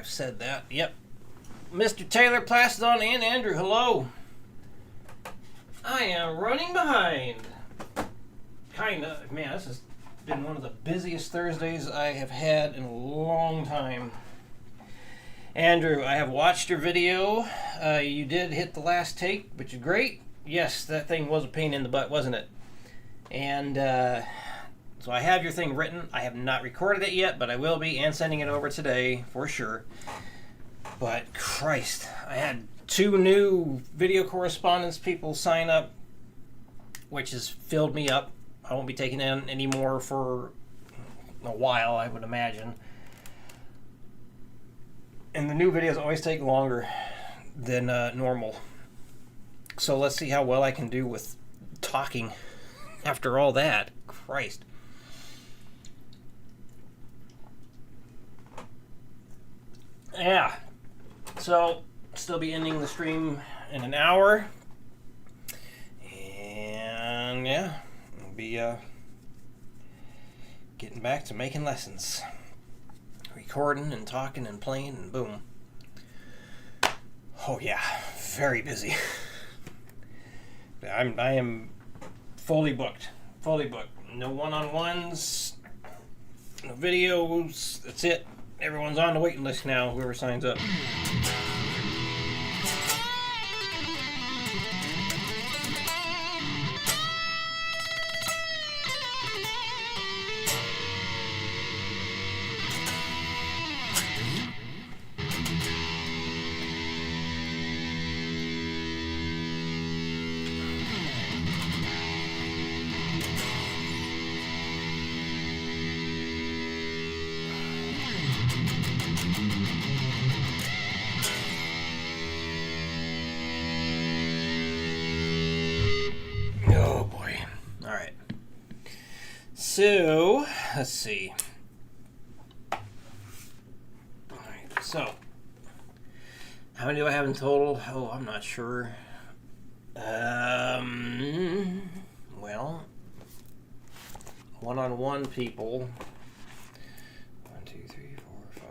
I've said that. Yep. Mr. Taylor Plastidon and Andrew, hello. I am running behind. Kind of. Man, this has been one of the busiest Thursdays I have had in a long time. Andrew, I have watched your video. You did hit the last take, which is great. Yes, that thing was a pain in the butt, wasn't it? And so I have your thing written. I have not recorded it yet, but I will be, and sending it over today for sure. But Christ, I had 2 new video correspondence people sign up, which has filled me up. I won't be taking in any more for a while, I would imagine. And the new videos always take longer than normal. So let's see how well I can do with talking after all that. Christ. Yeah. So, still be ending the stream in an hour. And yeah, I'll be getting back to making lessons. Recording and talking and playing and boom. Oh yeah, very busy. I am fully booked. Fully booked. No one-on-ones, no videos. That's it. Everyone's on the waiting list now, whoever signs up. So, let's see. Alright, so, how many do I have in total? Oh, I'm not sure. Well, one-on-one people. 1, 2, 3, 4, 5,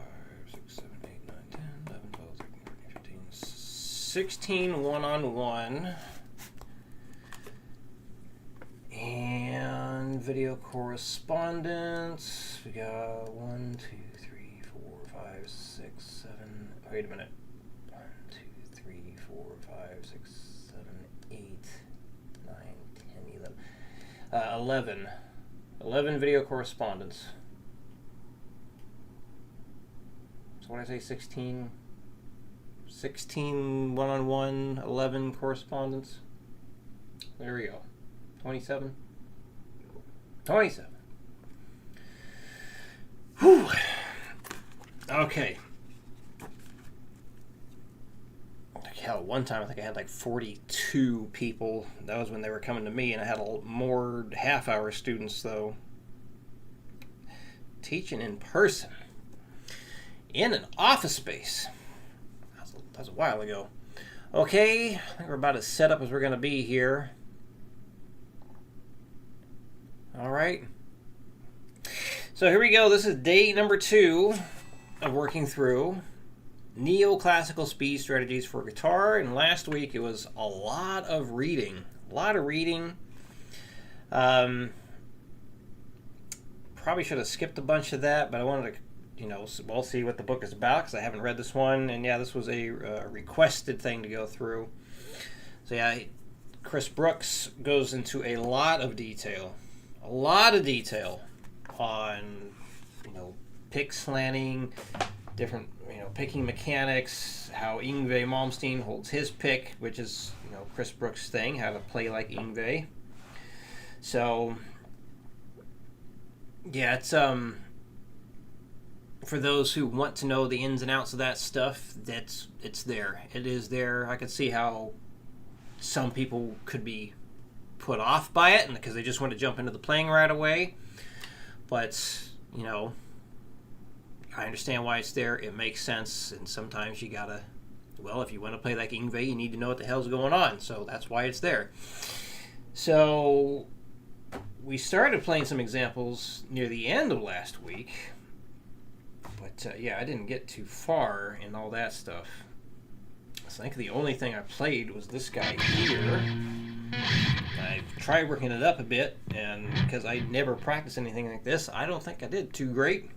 6, 7, 8, 9, 10, 11, 12, 13, 14, 15, 16 one-on-one. And video correspondence. We got 1, 2, 3, 4, 5, 6, 7. Wait a minute. 1, 2, 3, 4, 5, 6, 7, 8, 9, 10, 11. 11. 11 video correspondence. So when I say 16, 16 one-on-one, 11 correspondence. There we go. 27? 27. Whew. Okay. Hell, one time I think I had like 42 people. That was when they were coming to me, and I had more half-hour students, though. Teaching in person. In an office space. That was a while ago. Okay, I think we're about as set up as we're going to be here. All right. So here we go. This is day number 2 of working through NeoClassical Speed Strategies for guitar. And last week it was a lot of reading. Probably should have skipped a bunch of that, but I wanted to, we'll see what the book is about because I haven't read this one. And yeah, this was a requested thing to go through. So yeah, Chris Brooks goes into a lot of detail. On, pick slanting, different, picking mechanics, how Yngwie Malmsteen holds his pick, which is, Chris Brooks' thing, how to play like Yngwie. So, yeah, it's, for those who want to know the ins and outs of that stuff, it's there. It is there. I could see how some people could be put off by it, and because they just want to jump into the playing right away. But I understand why it's there. It makes sense, and sometimes you gotta, if you want to play like Yngwie, you need to know what the hell's going on. So that's why it's there. So we started playing some examples near the end of last week, but But yeah, I didn't get too far in all that stuff. So I think the only thing I played was this guy here. I tried working it up a bit, and because I never practiced anything like this, I don't think I did too great.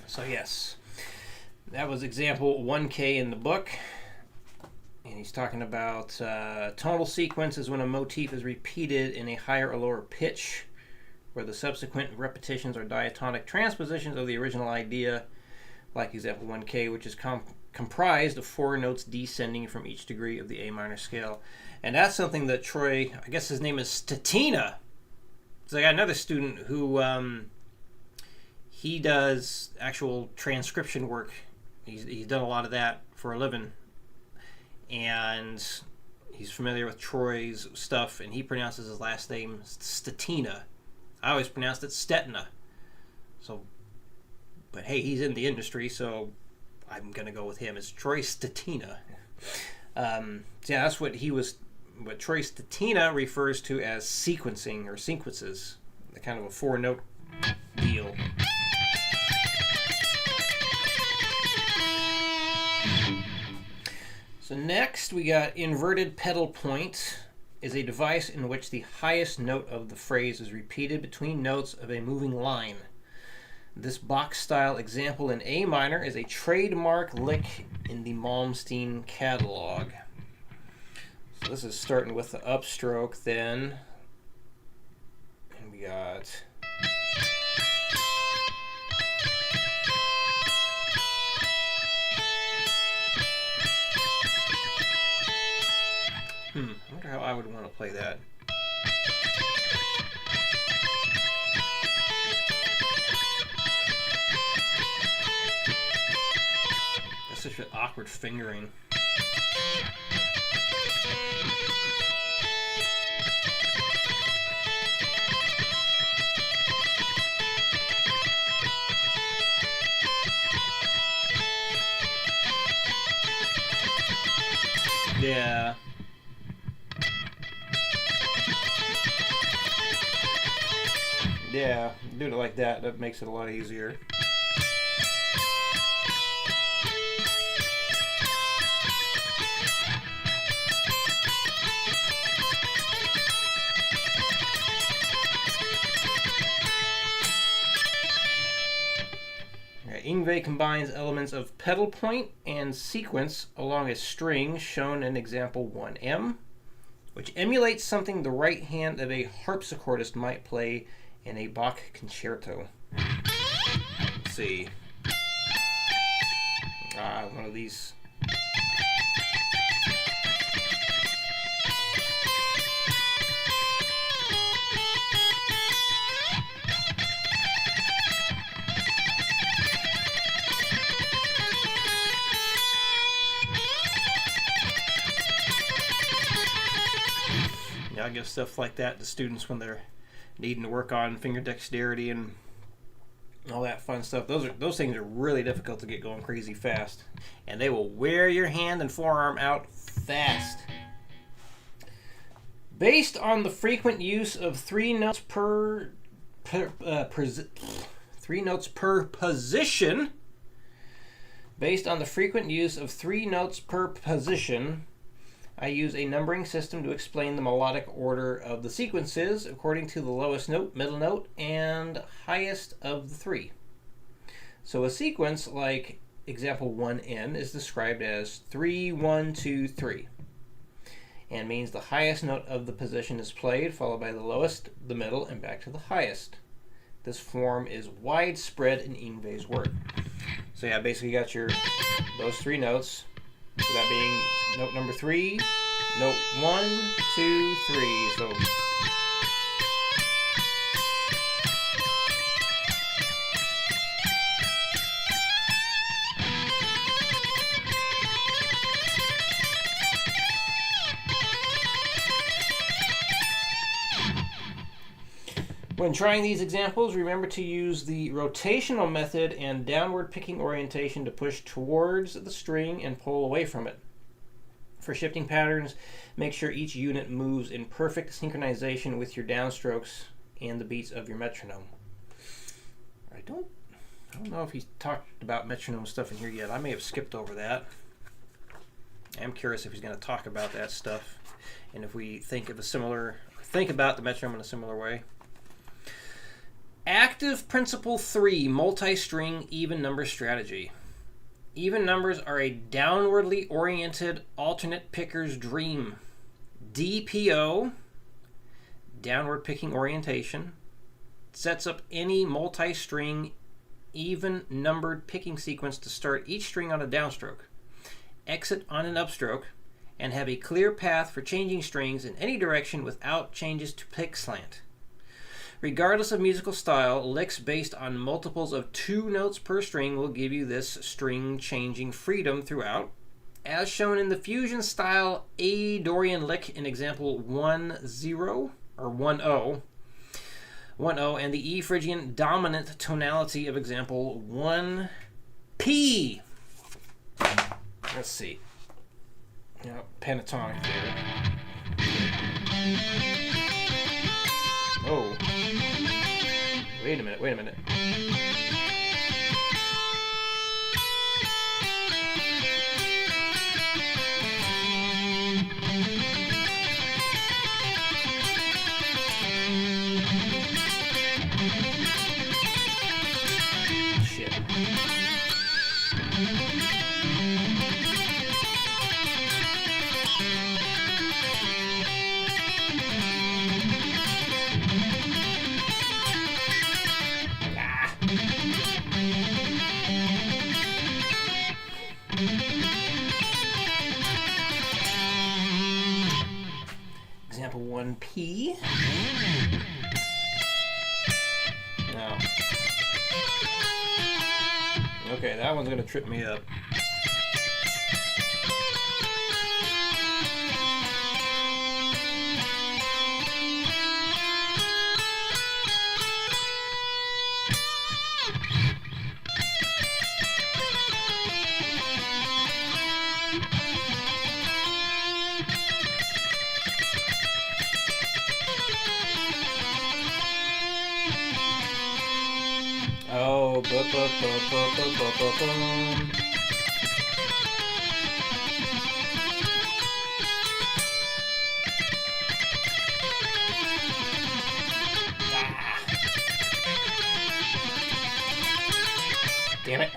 So yes, that was example 1K in the book. And he's talking about tonal sequence is when a motif is repeated in a higher or lower pitch, where the subsequent repetitions are diatonic transpositions of the original idea, like example 1K, which is comprised of 4 notes descending from each degree of the A minor scale. And that's something that Troy, I guess his name is Statina. So I got another student who he does actual transcription work. He's done a lot of that for a living. And he's familiar with Troy's stuff, and he pronounces his last name Statina. I always pronounced it Stetina. So, but hey, he's in the industry, so I'm going to go with him. It's Troy Statina. So yeah, that's what Troy Statina refers to as sequencing or sequences, the kind of a 4-note deal. So next we got inverted pedal point is a device in which the highest note of the phrase is repeated between notes of a moving line. This box-style example in A minor is a trademark lick in the Malmsteen catalog. So this is starting with the upstroke then. And we got... I wonder how I would want to play that. That's such an awkward fingering. Yeah. Yeah, doing it like that, that makes it a lot easier. Yngwie combines elements of pedal point and sequence along a string shown in example 1M, which emulates something the right hand of a harpsichordist might play in a Bach concerto. Let's see. One of these. Yeah, I give stuff like that to students when they're needing to work on finger dexterity and all that fun stuff. Those things are really difficult to get going crazy fast, and they will wear your hand and forearm out fast. Based on the frequent use of 3 notes per position. Based on the frequent use of 3 notes per position, I use a numbering system to explain the melodic order of the sequences according to the lowest note, middle note, and highest of the 3. So a sequence like example 1N is described as 3, 1, 2, 3, and means the highest note of the position is played, followed by the lowest, the middle, and back to the highest. This form is widespread in Yngwie's work. So yeah, basically you got those 3 notes. So that being note number 3, note 1, 2, 3. So When trying these examples, remember to use the rotational method and downward picking orientation to push towards the string and pull away from it. For shifting patterns, make sure each unit moves in perfect synchronization with your downstrokes and the beats of your metronome. I don't know if he's talked about metronome stuff in here yet. I may have skipped over that. I'm curious if he's going to talk about that stuff and if we think about the metronome in a similar way. Active Principle 3, multi-string even number strategy. Even numbers are a downwardly oriented alternate picker's dream. DPO, downward picking orientation, sets up any multi-string even numbered picking sequence to start each string on a downstroke, exit on an upstroke, and have a clear path for changing strings in any direction without changes to pick slant. Regardless of musical style, licks based on multiples of 2 notes per string will give you this string changing freedom throughout, as shown in the fusion style A Dorian lick in example 1-0 or 1-0, and the E Phrygian dominant tonality of example 1P. Let's see. Pentatonic there. Oh. Wait a minute. Shit. Example 1P. No. Okay, that one's gonna trip me up. Oh, damn it.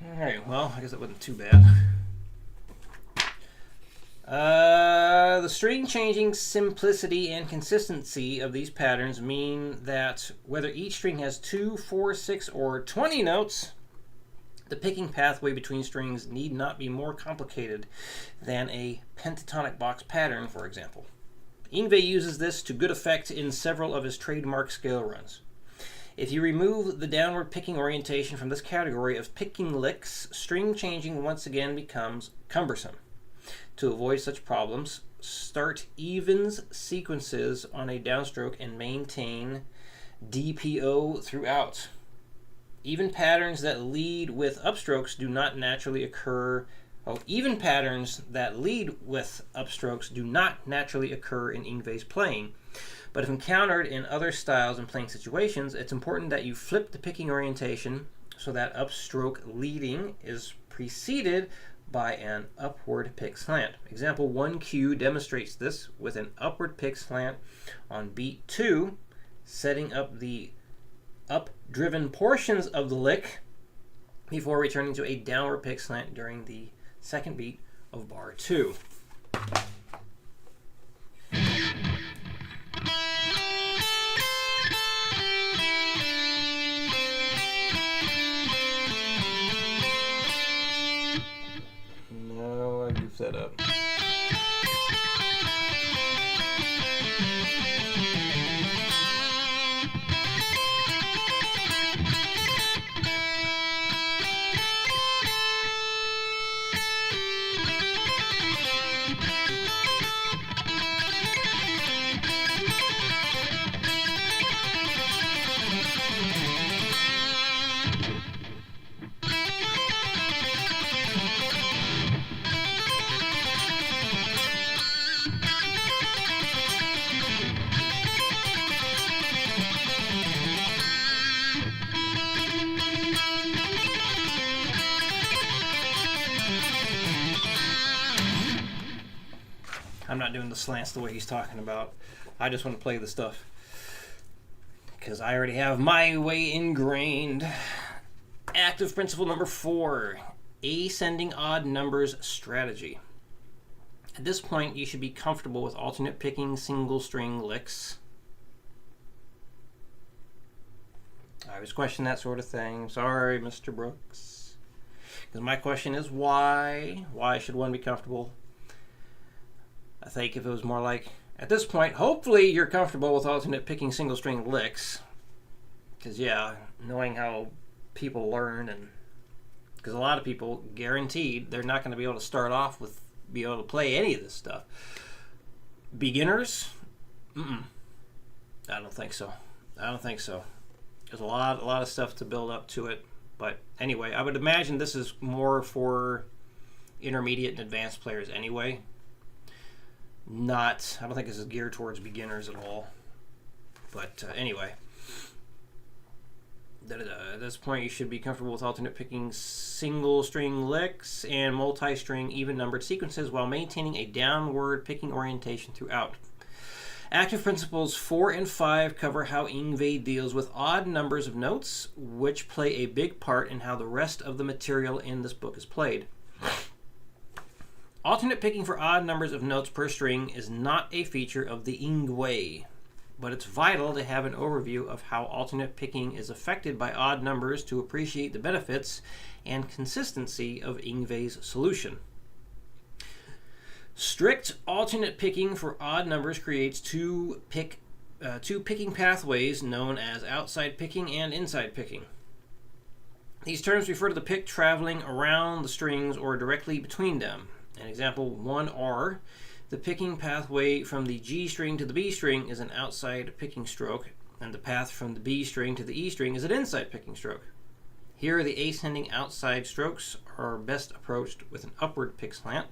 Alright, well, I guess that wasn't too bad. The string changing simplicity and consistency of these patterns mean that whether each string has 2, 4, 6, or 20 notes, the picking pathway between strings need not be more complicated than a pentatonic box pattern, for example. Yngwie uses this to good effect in several of his trademark scale runs. If you remove the downward picking orientation from this category of picking licks, string changing once again becomes cumbersome. To avoid such problems, start evens sequences on a downstroke and maintain DPO throughout. Even patterns that lead with upstrokes do not naturally occur. Even patterns that lead with upstrokes do not naturally occur in Yngwie's playing. But if encountered in other styles and playing situations, it's important that you flip the picking orientation so that upstroke leading is preceded by an upward pick slant. Example 1Q demonstrates this with an upward pick slant on beat 2, setting up the up-driven portions of the lick before returning to a downward pick slant during the second beat of bar 2. No, I goofed that up. I'm not doing the slants the way he's talking about. I just want to play the stuff because I already have my way ingrained. Active principle number 4, ascending odd numbers strategy. At this point, you should be comfortable with alternate picking single string licks. I always question that sort of thing. Sorry, Mr. Brooks. Because my question is why? Why should one be comfortable? I think if it was more like, at this point, hopefully you're comfortable with alternate picking single string licks. Because, yeah, knowing how people learn, and because a lot of people, guaranteed, they're not going to be able to start off with, be able to play any of this stuff. Beginners? I don't think so. I don't think so. There's a lot of stuff to build up to it. But anyway, I would imagine this is more for intermediate and advanced players anyway. I don't think this is geared towards beginners at all. But anyway, at this point you should be comfortable with alternate picking single string licks and multi-string even numbered sequences while maintaining a downward picking orientation throughout. Active principles 4 and 5 cover how Yngwie deals with odd numbers of notes, which play a big part in how the rest of the material in this book is played. Alternate picking for odd numbers of notes per string is not a feature of the Yngwie, but it's vital to have an overview of how alternate picking is affected by odd numbers to appreciate the benefits and consistency of Yngwie's solution. Strict alternate picking for odd numbers creates two picking pathways known as outside picking and inside picking. These terms refer to the pick traveling around the strings or directly between them. An example 1R, the picking pathway from the G string to the B string is an outside picking stroke, and the path from the B string to the E string is an inside picking stroke. Here, the ascending outside strokes are best approached with an upward pick slant,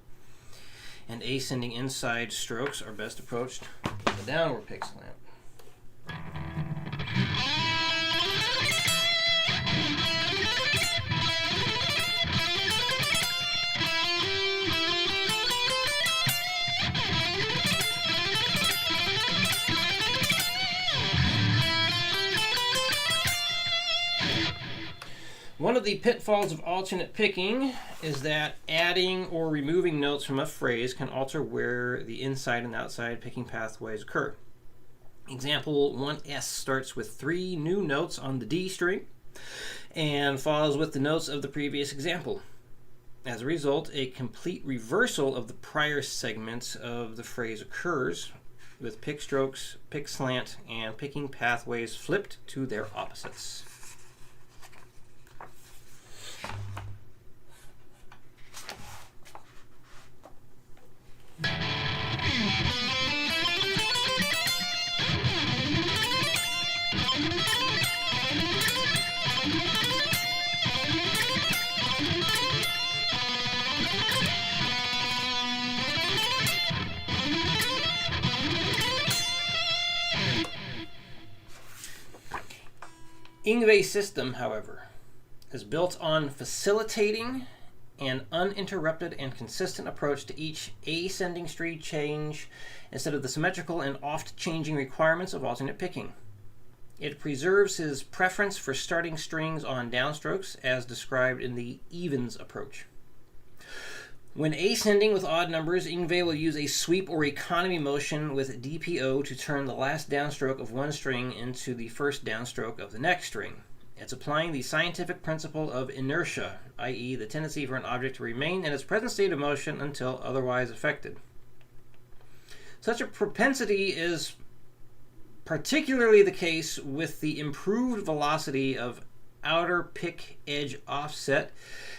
and ascending inside strokes are best approached with a downward pick slant. One of the pitfalls of alternate picking is that adding or removing notes from a phrase can alter where the inside and outside picking pathways occur. Example 1S starts with 3 new notes on the D string and follows with the notes of the previous example. As a result, a complete reversal of the prior segments of the phrase occurs, with pick strokes, pick slant, and picking pathways flipped to their opposites. Yngwie's system, however, is built on facilitating an uninterrupted and consistent approach to each ascending string change instead of the symmetrical and oft-changing requirements of alternate picking. It preserves his preference for starting strings on downstrokes as described in the evens approach. When ascending with odd numbers, Yngwie will use a sweep or economy motion with DPO to turn the last downstroke of one string into the first downstroke of the next string. It's applying the scientific principle of inertia, i.e. the tendency for an object to remain in its present state of motion until otherwise affected. Such a propensity is particularly the case with the improved velocity of outer pick edge offset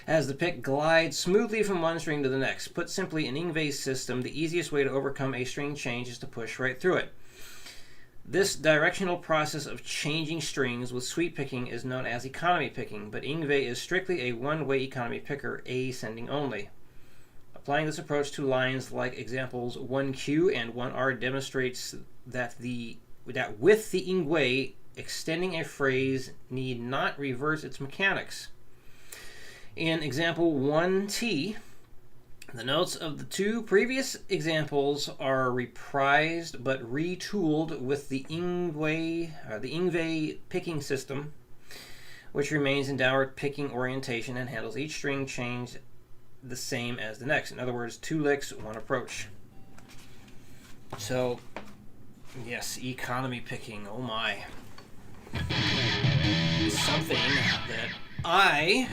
as the pick glides smoothly from one string to the next. Put simply, in Yngwie's system, the easiest way to overcome a string change is to push right through it. This directional process of changing strings with sweep picking is known as economy picking, but Yngwie is strictly a one-way economy picker, ascending only. Applying this approach to lines like examples 1Q and 1R demonstrates that with the Yngwie, extending a phrase need not reverse its mechanics. In example 1T, The notes of the two previous examples are reprised but retooled with the Yngwie picking system, which remains in downward picking orientation and handles each string change the same as the next. In other words, 2 licks, 1 approach. So, yes, economy picking, oh my. Something that I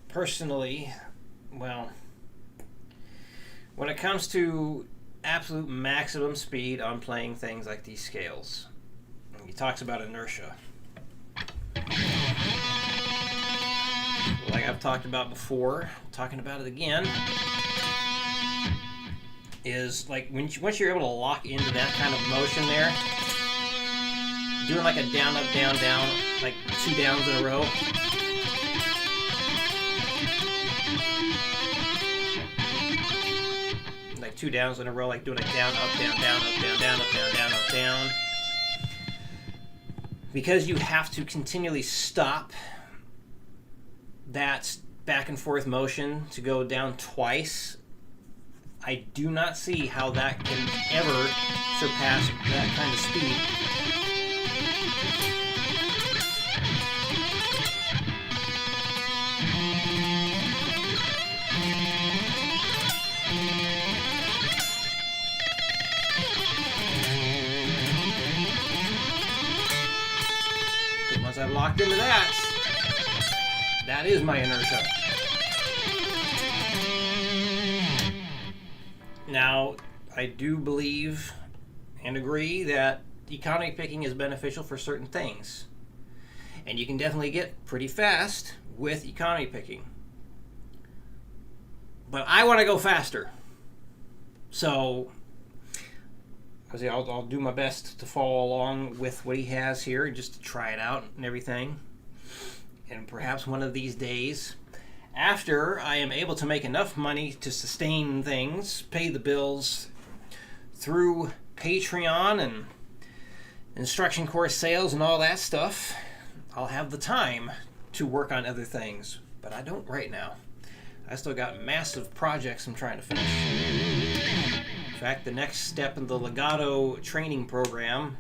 personally, well, when it comes to absolute maximum speed on playing things like these scales, he talks about inertia. Like I've talked about before, talking about it again, is like once you're able to lock into that kind of motion there, doing like a down, up, down, down, like 2 downs in a row. Like 2 downs in a row, like doing a down, up, down, down, up, down, down, up, down, down, up, down. Because you have to continually stop that back and forth motion to go down twice, I do not see how that can ever surpass that kind of speed. Because once I've locked into that is my inertia. Now, I do believe and agree that economy picking is beneficial for certain things. And you can definitely get pretty fast with economy picking. But I want to go faster. So, I'll do my best to follow along with what he has here, just to try it out and everything. And perhaps one of these days, after I am able to make enough money to sustain things, pay the bills through Patreon and instruction course sales and all that stuff, I'll have the time to work on other things. But I don't right now. I still got massive projects I'm trying to finish. In fact, the next step in the Legato training program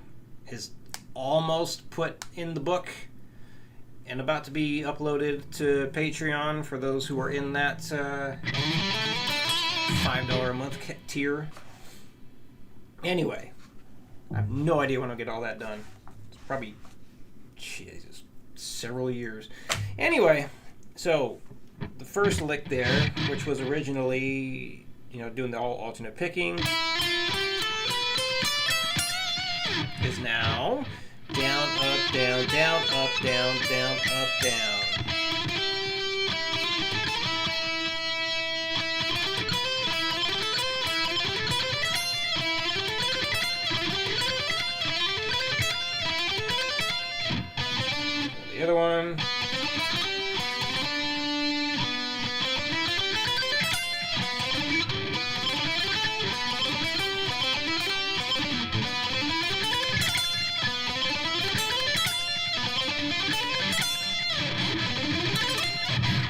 is almost put in the book and about to be uploaded to Patreon for those who are in that $5 a month tier. Anyway, I have no idea when I'll get all that done. It's probably, Jesus, several years. Anyway, so the first lick there, which was originally, doing the all alternate picking, is now down, up, down, down, up, down, down, up, down. The other one.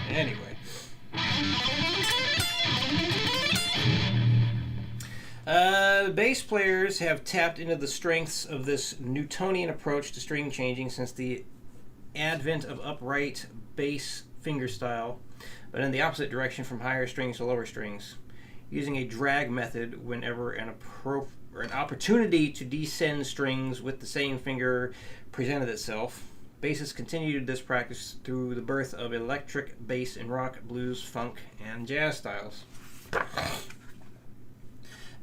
Anyway. Bass players have tapped into the strengths of this Newtonian approach to string changing since the advent of upright bass fingerstyle, but in the opposite direction from higher strings to lower strings, using a drag method whenever an opportunity to descend strings with the same finger presented itself. Bassists continued this practice through the birth of electric bass in rock, blues, funk, and jazz styles.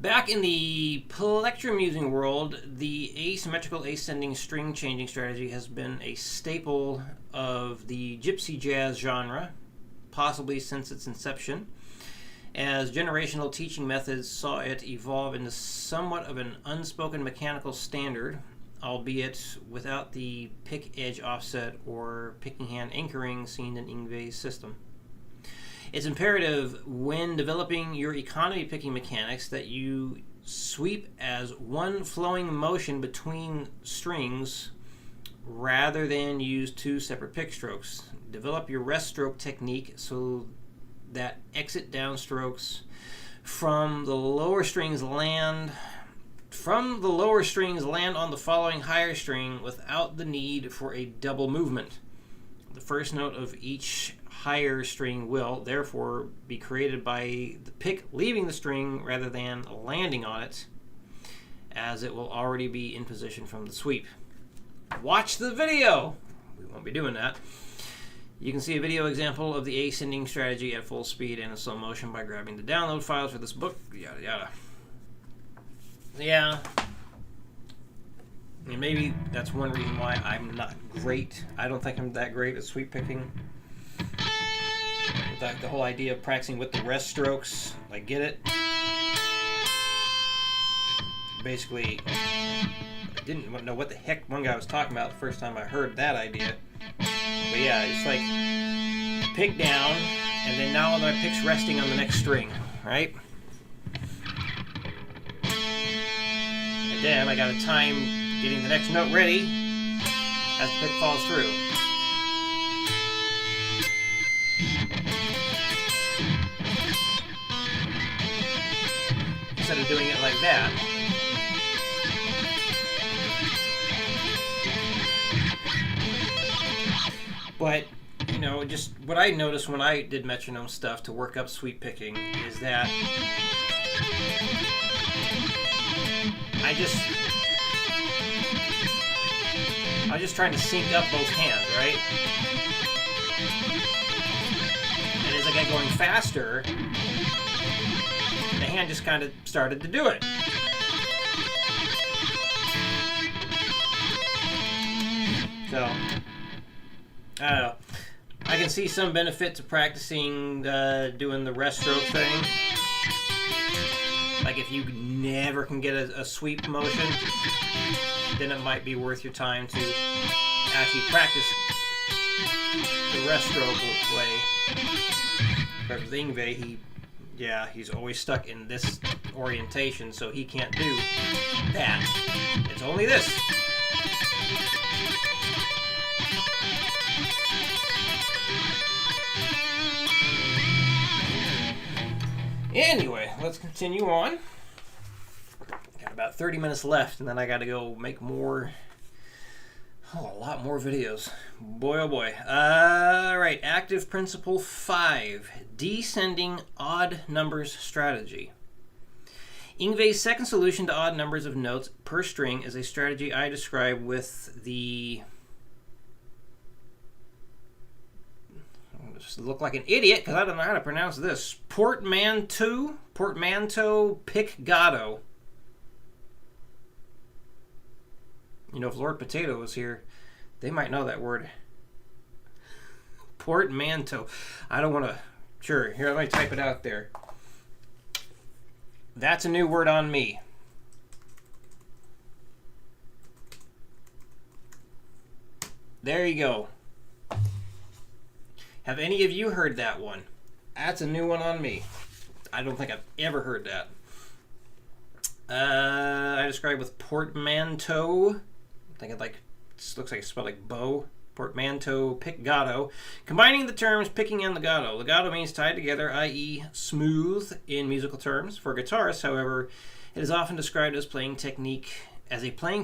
Back in the plectrum using world, the asymmetrical ascending string changing strategy has been a staple of the gypsy jazz genre, possibly since its inception, as generational teaching methods saw it evolve into somewhat of an unspoken mechanical standard, albeit without the pick edge offset or picking hand anchoring seen in Yngwie's system. It's imperative when developing your economy picking mechanics that you sweep as one flowing motion between strings rather than use 2 separate pick strokes. Develop your rest stroke technique so that exit downstrokes from the lower strings land on the following higher string without the need for a double movement. The first note of each higher string will, therefore, be created by the pick leaving the string rather than landing on it, as it will already be in position from the sweep. Watch the video! We won't be doing that. You can see a video example of the ascending strategy at full speed and in slow motion by grabbing the download files for this book, yada yada. Yeah. And maybe that's one reason why I'm not great. I don't think I'm that great at sweep picking. The whole idea of practicing with the rest strokes, I get it. Basically, I didn't know what the heck one guy was talking about the first time I heard that idea. But yeah, it's like pick down, and then now my pick's resting on the next string, right? And then I got a time getting the next note ready as the pick falls through. Instead of doing it like that. But, you know, just what I noticed when I did metronome stuff to work up sweep picking is that I was just trying to sync up both hands, right? And as I got going faster, the hand just kind of started to do it. So, I don't know. I can see some benefit to practicing doing the rest stroke thing. Like if you never can get a sweep motion, then it might be worth your time to actually practice the rest stroke way. But with Yngwie, he's always stuck in this orientation, so he can't do that. It's only this. Anyway, let's continue on. Got about 30 minutes left, and then I got to go make a lot more videos. Boy, oh boy. All right, active principle 5, descending odd numbers strategy. Yngwie's second solution to odd numbers of notes per string is a strategy I describe with the... look like an idiot because I don't know how to pronounce this. Portmanteau Piccato. You know, if Lord Potato was here, they might know that word. Portmanteau. I don't want to... Sure, here, let me type it out there. That's a new word on me. There you go. Have any of you heard that one? That's a new one on me. I don't think I've ever heard that. I describe with portmanteau. I think it looks like it's spelled like bow. Portmanteau Piccato. Combining the terms picking and legato. Legato means tied together, i.e. smooth in musical terms. For guitarists, however, it is often described as a playing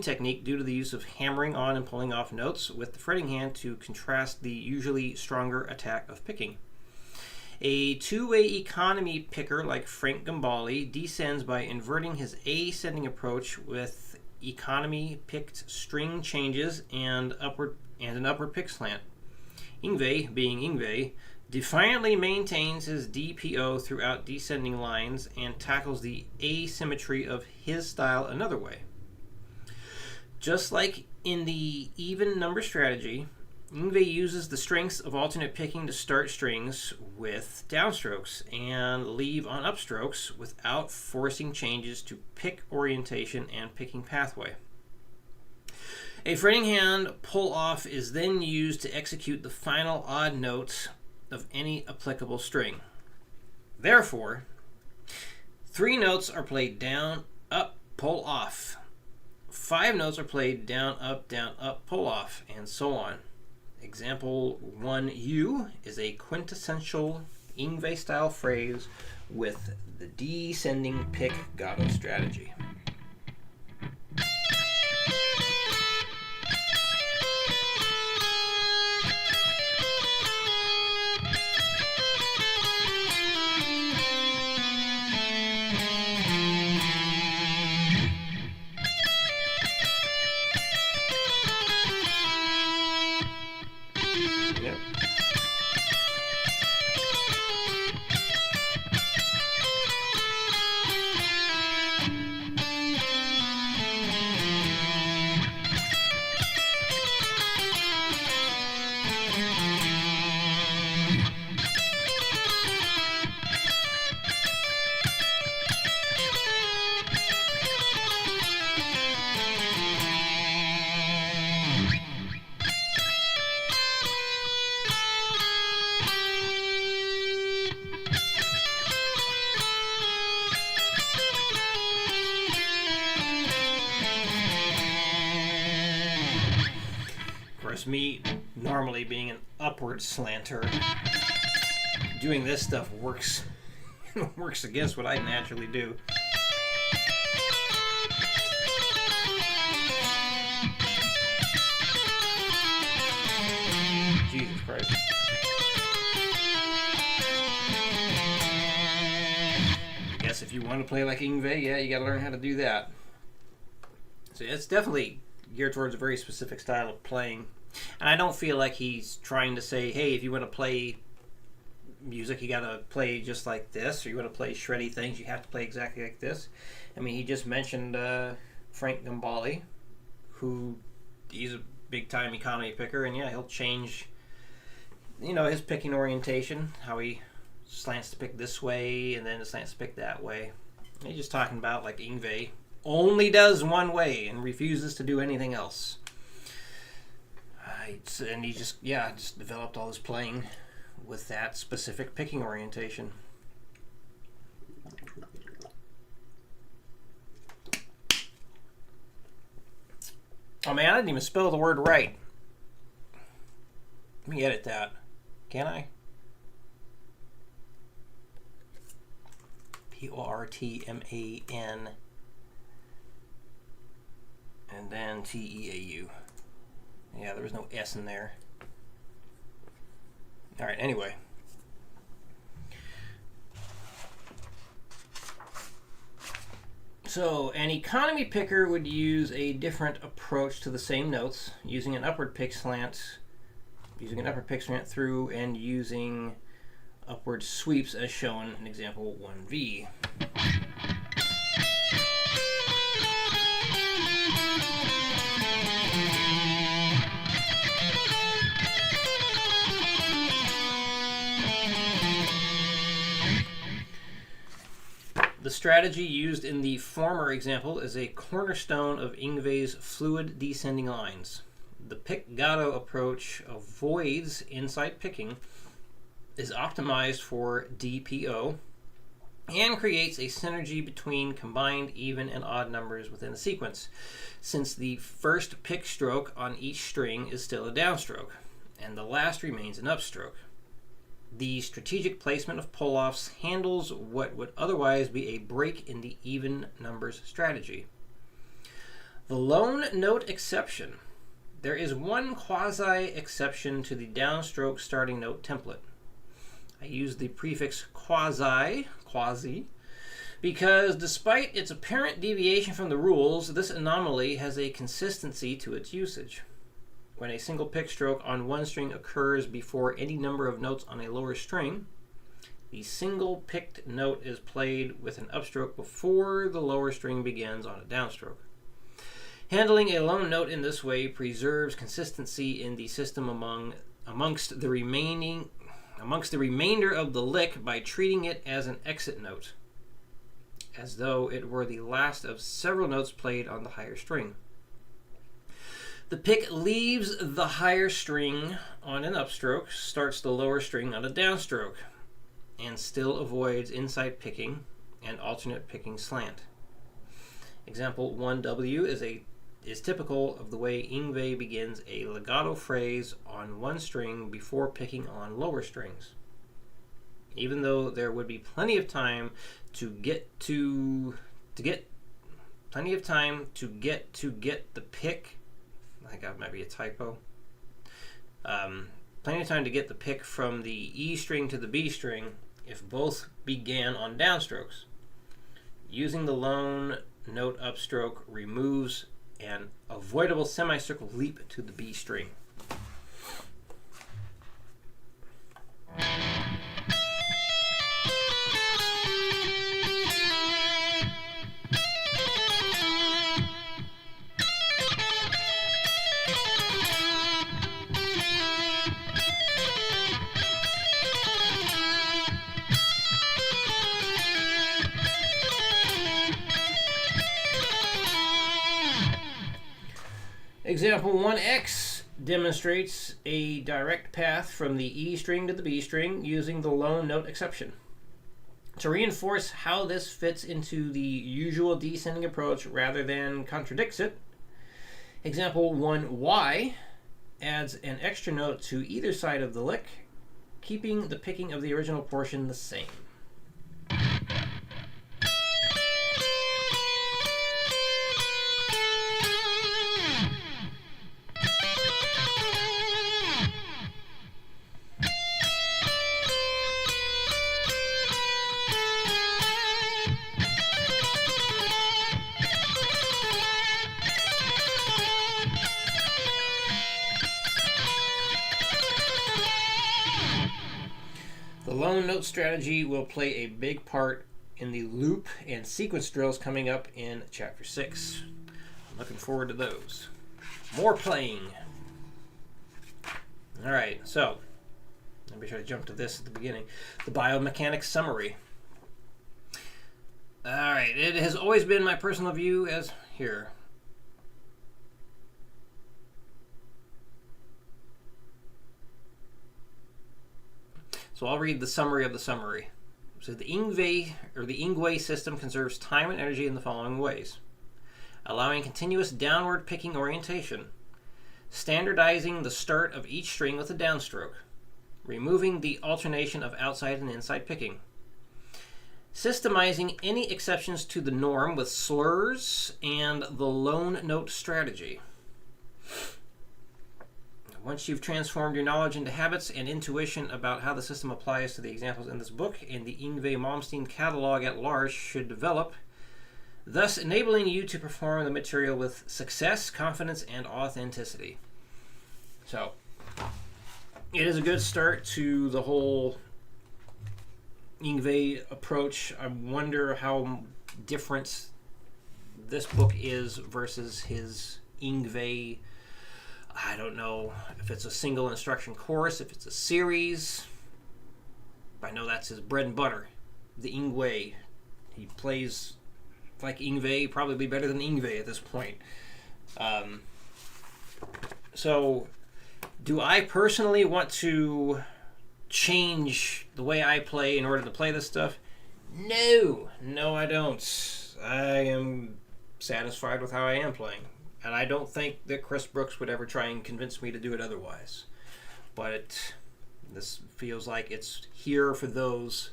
technique due to the use of hammering on and pulling off notes with the fretting hand to contrast the usually stronger attack of picking. A two-way economy picker like Frank Gambale descends by inverting his ascending approach with economy picked string changes and an upward pick slant. Yngwie, being Yngwie, defiantly maintains his DPO throughout descending lines and tackles the asymmetry of his style another way. Just like in the even number strategy, Yngwie uses the strengths of alternate picking to start strings with downstrokes and leave on upstrokes without forcing changes to pick orientation and picking pathway. A fretting hand pull-off is then used to execute the final odd notes of any applicable string. Therefore, 3 notes are played down, up, pull off. 5 notes are played down, up, pull off, and so on. Example 1U is a quintessential Yngwie style phrase with the descending pick gato strategy. Yep. Of course, me normally being an upward slanter, doing this stuff works against what I naturally do. Jesus Christ. I guess if you want to play like Yngwie, yeah, you got to learn how to do that. So it's definitely geared towards a very specific style of playing. And I don't feel like he's trying to say, hey, if you want to play music, you got to play just like this, or you want to play shreddy things, you have to play exactly like this. I mean, he just mentioned Frank Gambale, who he's a big-time economy picker, and yeah, he'll change, his picking orientation, how he slants to pick this way, and then slants to pick that way. And he's just talking about, like, Yngwie only does one way and refuses to do anything else. And he just developed all his playing with that specific picking orientation. Oh man, I didn't even spell the word right. Let me edit that. Can I? Portman and then Teau. Yeah, there was no S in there. Alright, anyway. So, an economy picker would use a different approach to the same notes, using an upward pick slant through, and using upward sweeps as shown in example 1V. The strategy used in the former example is a cornerstone of Yngwie's fluid descending lines. The pick-gato approach avoids inside picking, is optimized for DPO, and creates a synergy between combined even and odd numbers within a sequence, since the first pick stroke on each string is still a downstroke, and the last remains an upstroke. The strategic placement of pull-offs handles what would otherwise be a break in the even numbers strategy. The lone note exception. There is one quasi-exception to the downstroke starting note template. I use the prefix quasi, because despite its apparent deviation from the rules, this anomaly has a consistency to its usage. When a single pick stroke on one string occurs before any number of notes on a lower string, the single picked note is played with an upstroke before the lower string begins on a downstroke. Handling a lone note in this way preserves consistency in the system amongst the remainder of the lick by treating it as an exit note, as though it were the last of several notes played on the higher string. The pick leaves the higher string on an upstroke, starts the lower string on a downstroke, and still avoids inside picking and alternate picking slant. Example 1W is typical of the way Yngwie begins a legato phrase on one string before picking on lower strings. even though there would be plenty of time to get the pick. I think that might be a typo. Plenty of time to get the pick from the E string to the B string if both began on downstrokes. Using the lone note upstroke removes an avoidable semicircle leap to the B string. Example 1x demonstrates a direct path from the E string to the B string using the lone note exception. To reinforce how this fits into the usual descending approach rather than contradicts it, example 1y adds an extra note to either side of the lick, keeping the picking of the original portion the same. The lone note strategy will play a big part in the loop and sequence drills coming up in Chapter 6. I'm looking forward to those. More playing. Alright, so let me try to jump to this at the beginning. The biomechanics summary. Alright, it has always been my personal view as here. So I'll read the summary of the summary. So the Ingve system conserves time and energy in the following ways: allowing continuous downward picking orientation, standardizing the start of each string with a downstroke, removing the alternation of outside and inside picking, systemizing any exceptions to the norm with slurs, and the lone note strategy. Once you've transformed your knowledge into habits and intuition about how the system applies to the examples in this book, and the Ingve Malmsteen catalog at large should develop, thus enabling you to perform the material with success, confidence, and authenticity. So, it is a good start to the whole Ingve approach. I wonder how different this book is versus his Ingve. I don't know if it's a single instruction course, if it's a series. I know that's his bread and butter, the Ingve. He plays like Ingve, probably better than Ingve at this point. So, do I personally want to change the way I play in order to play this stuff? No, I don't. I am satisfied with how I am playing. And I don't think that Chris Brooks would ever try and convince me to do it otherwise. But this feels like it's here for those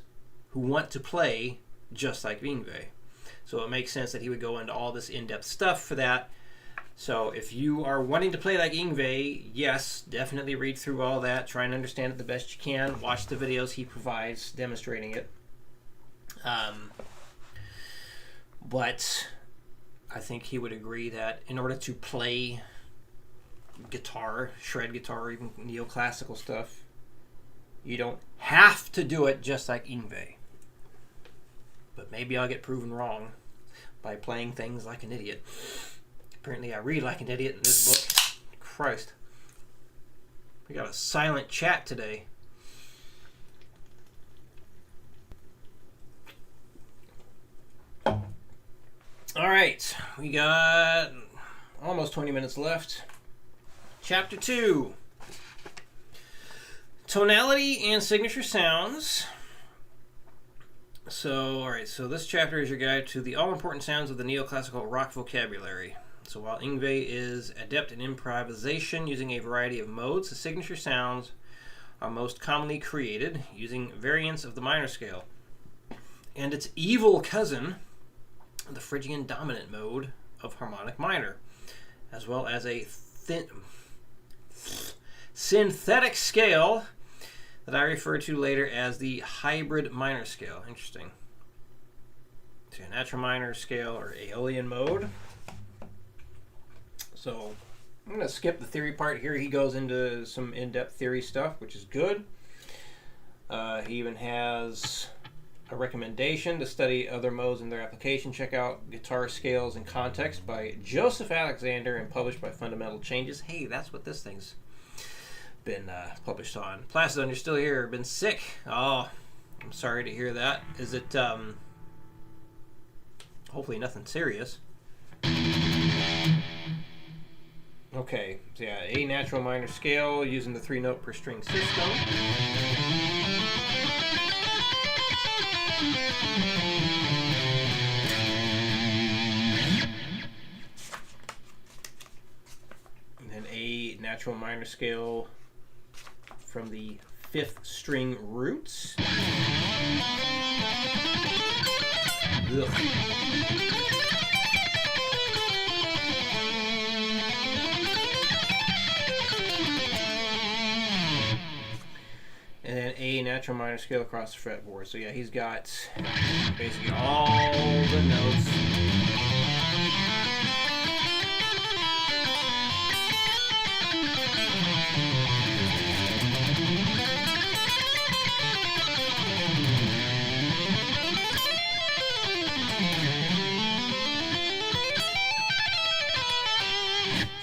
who want to play just like Ingve. So it makes sense that he would go into all this in-depth stuff for that. So if you are wanting to play like Ingve, yes, definitely read through all that. Try and understand it the best you can. Watch the videos he provides demonstrating it. But I think he would agree that in order to play guitar, shred guitar, even neoclassical stuff, you don't have to do it just like Ingve. But maybe I'll get proven wrong by playing things like an idiot. Apparently I read like an idiot in this book. Christ. We got a silent chat today. All right, we got almost 20 minutes left. Chapter 2. Tonality and signature sounds. So, all right, so this chapter is your guide to the all-important sounds of the neoclassical rock vocabulary. So while Ingve is adept in improvisation using a variety of modes, the signature sounds are most commonly created using variants of the minor scale, and its evil cousin, the Phrygian dominant mode of harmonic minor, as well as a synthetic scale that I refer to later as the hybrid minor scale. Interesting. So a natural minor scale or Aeolian mode. So I'm going to skip the theory part here. He goes into some in-depth theory stuff, which is good. He even has a recommendation to study other modes and their application. Check out Guitar Scales in Context by Joseph Alexander and published by Fundamental Changes. Hey, that's what this thing's been published on. Placidon, you're still here. Been sick. Oh, I'm sorry to hear that. Is it, hopefully nothing serious. Okay, so yeah, A natural minor scale using the 3-note per string system. And then A natural minor scale from the 5th string roots. Ugh. And then A natural minor scale across the fretboard. So yeah, he's got basically all the notes.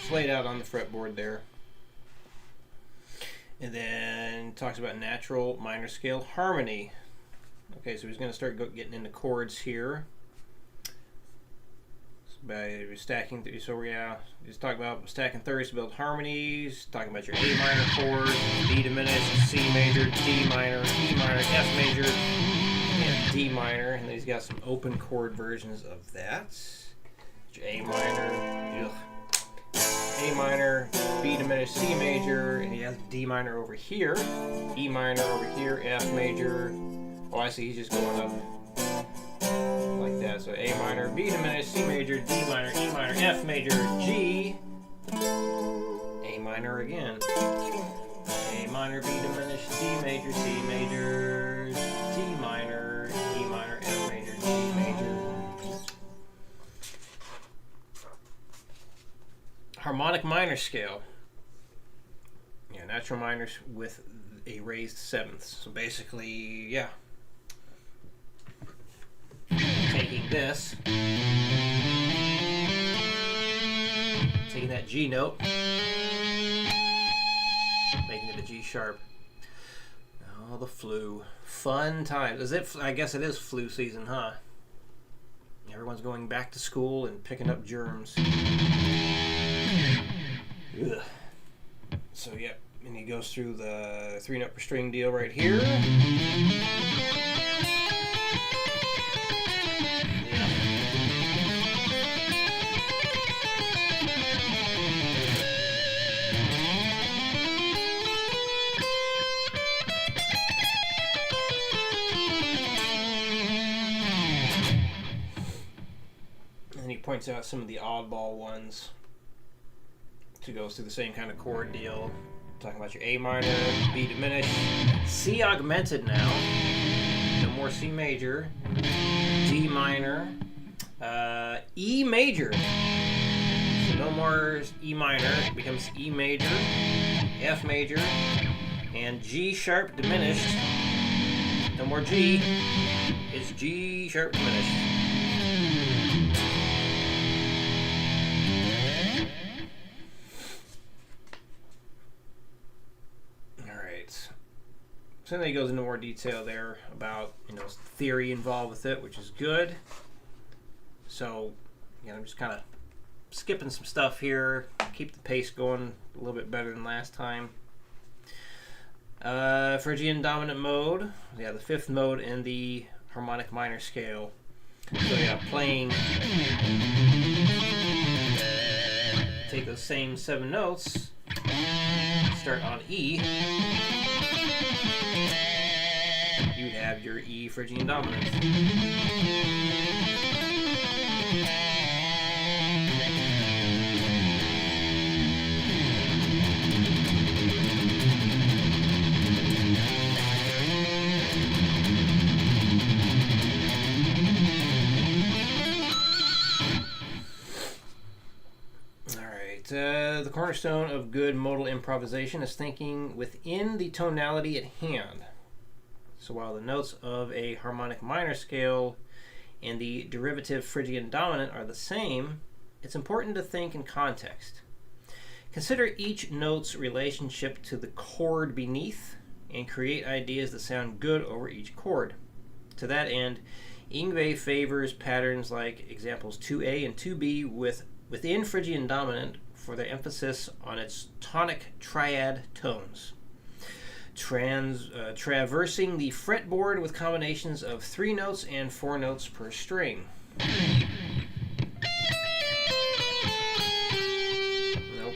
It's laid out on the fretboard there. And then talks about natural minor scale harmony. Okay, so he's going to start getting into chords here. So by stacking, so yeah, he's talking about stacking thirds to build harmonies. Talking about your A minor chord, D diminished, C major, D minor, E minor, F major, and D minor. And then he's got some open chord versions of that. Your A minor, ugh. A minor, B diminished, C major, and he has D minor over here, E minor over here, F major. Oh, I see, he's just going up like that. So A minor, B diminished, C major, D minor, E minor, F major, G, A minor again. A minor, B diminished, D major, C major, D minor, E minor, F major, G major. Harmonic minor scale. Yeah, natural minors with a raised sevenths. So basically, yeah. Taking this, taking that G note, making it a G sharp. Oh, the flu. Fun times. Is it? I guess it is flu season, huh? Everyone's going back to school and picking up germs. Ugh. So yep, and he goes through the 3-note per string deal right here. Yeah. And he points out some of the oddball ones. To go through the same kind of chord deal. Talking about your A minor, B diminished, C augmented now. No more C major, D minor, E major. So no more E minor, it becomes E major, F major, and G sharp diminished. No more G, it's G sharp diminished. So then he goes into more detail there about, theory involved with it, which is good. So, I'm just kind of skipping some stuff here, keep the pace going a little bit better than last time. Phrygian dominant mode, yeah, the 5th mode in the harmonic minor scale. So yeah, playing, take those same 7 notes, start on E. your E Phrygian dominant. The cornerstone of good modal improvisation is thinking within the tonality at hand. So while the notes of a harmonic minor scale and the derivative Phrygian dominant are the same, it's important to think in context. Consider each note's relationship to the chord beneath and create ideas that sound good over each chord. To that end, Yngwie favors patterns like examples 2A and 2B within Phrygian dominant for their emphasis on its tonic triad tones, traversing the fretboard with combinations of 3 notes and 4 notes per string. Nope.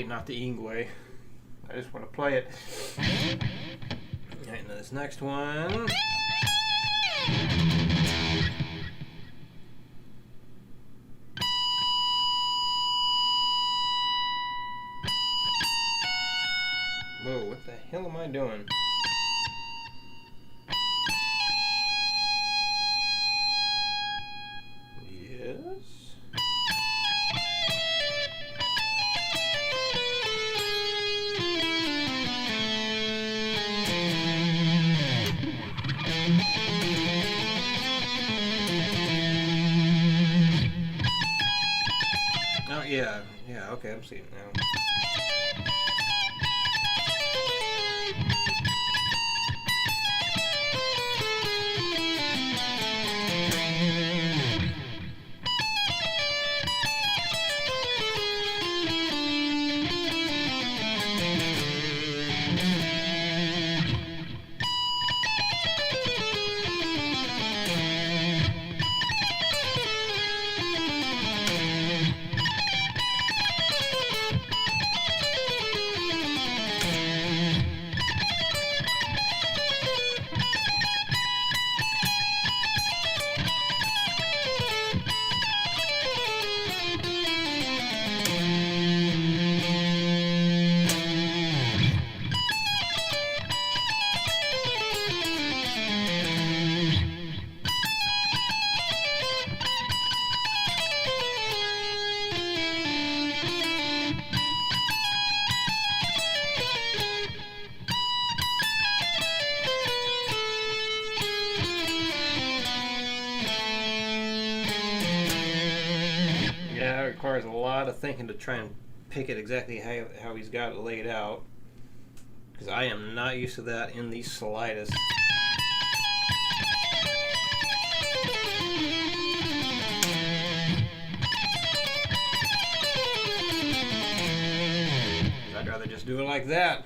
Not the Yngwie. I just want to play it. Alright, now this next one. Whoa, what the hell am I doing? Yes. Yeah, okay, I'm seeing it now. Yeah, it requires a lot of thinking to try and pick it exactly how he's got it laid out, because I am not used to that in the slightest. I'd rather just do it like that.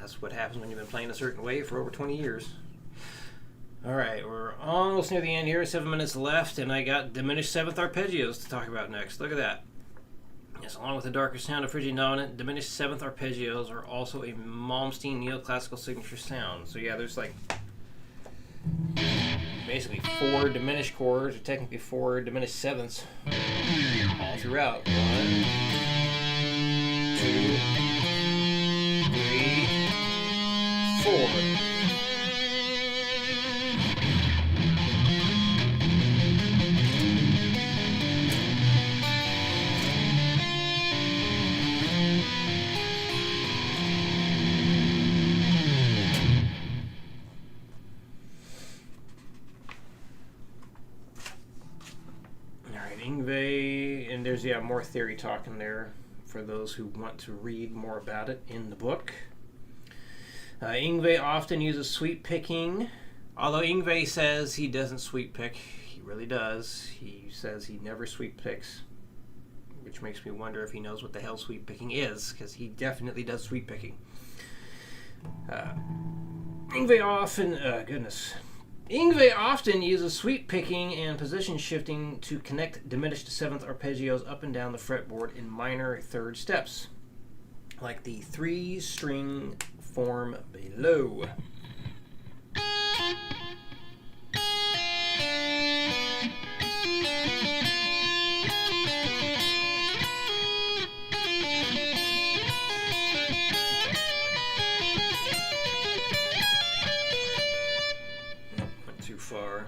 That's what happens when you've been playing a certain way for over 20 years. Alright, we're almost near the end here. 7 minutes left, and I got diminished 7th arpeggios to talk about next. Look at that. Yes, along with the darker sound of Phrygian dominant, diminished 7th arpeggios are also a Malmsteen neoclassical signature sound. So yeah, there's like basically 4 diminished chords, or technically 4 diminished 7ths all throughout. 1, 2, 3, 4. And there's more theory talking there for those who want to read more about it in the book. Yngwie often uses sweep picking. Although Yngwie says he doesn't sweep pick, he really does. He says he never sweep picks, which makes me wonder if he knows what the hell sweep picking is, because he definitely does sweep picking. Yngwie often uses sweep picking and position shifting to connect diminished 7th arpeggios up and down the fretboard in minor third steps, like the 3-string form below. Too far.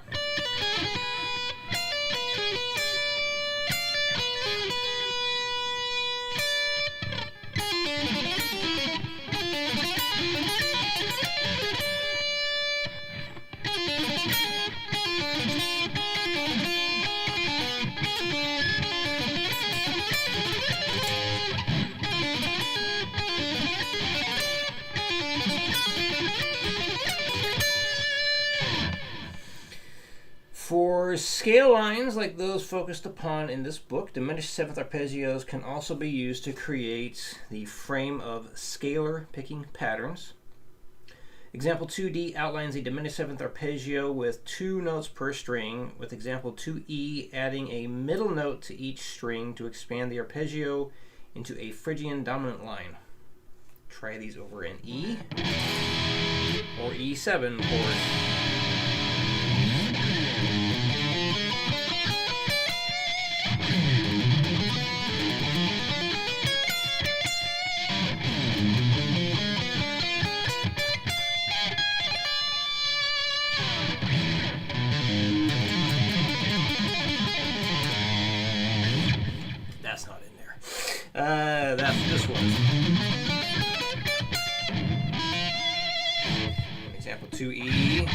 For scale lines like those focused upon in this book, diminished 7th arpeggios can also be used to create the frame of scalar picking patterns. Example 2D outlines a diminished 7th arpeggio with 2 notes per string, with example 2E adding a middle note to each string to expand the arpeggio into a Phrygian dominant line. Try these over in E or E7 chords. That's not in there. That's this one. Example 2E.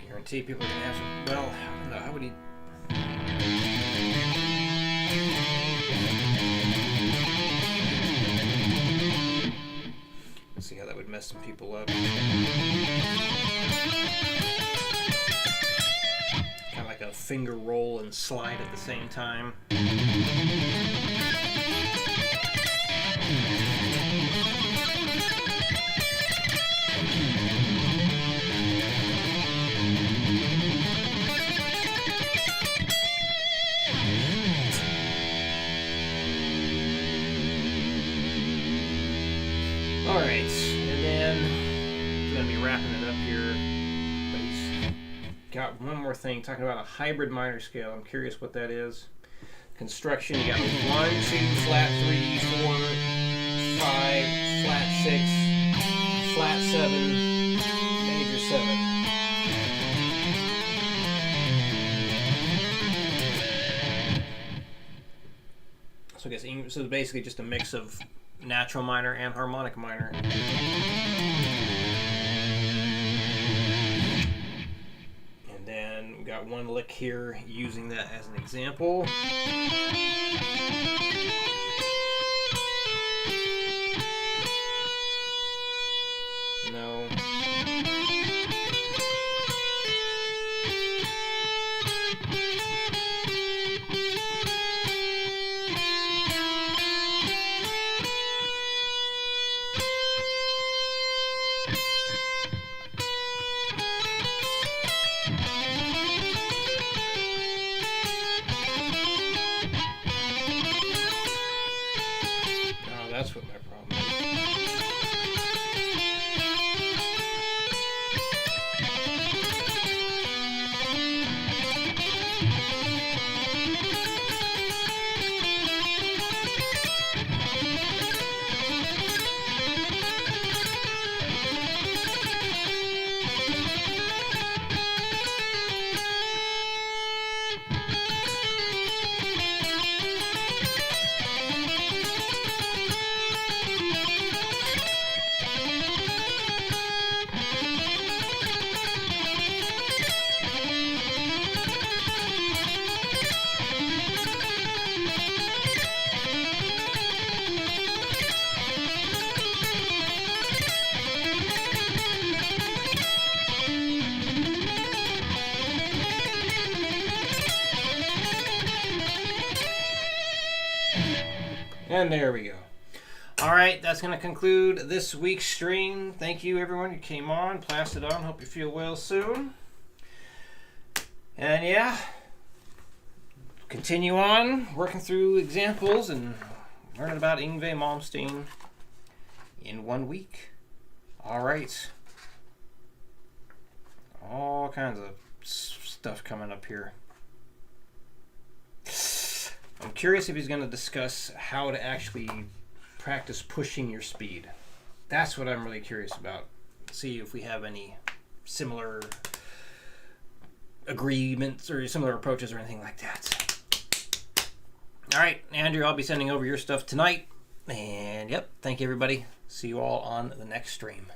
Guarantee people are going to have some. Well, I don't know. How would he. Let's see how that would mess some people up. Kind of like a finger roll and slide at the same time. Alright, and then we're going to be wrapping it up here, but he's got one more thing, talking about a hybrid minor scale. I'm curious what that is. Construction, you got 1, 2, flat 3, 4, 5, flat 6, flat 7, major 7. So I guess so it's basically just a mix of natural minor and harmonic minor. And then we got one lick here using that as an example. No. That's what my problem is. And there we go. All right, that's going to conclude this week's stream. Thank you, everyone who came on, plastered on. Hope you feel well soon. And yeah, continue on working through examples and learning about Yngwie Malmsteen in 1 week. All right. All kinds of stuff coming up here. I'm curious if he's going to discuss how to actually practice pushing your speed. That's what I'm really curious about. See if we have any similar agreements or similar approaches or anything like that. All right, Andrew, I'll be sending over your stuff tonight. And yep, thank you, everybody. See you all on the next stream.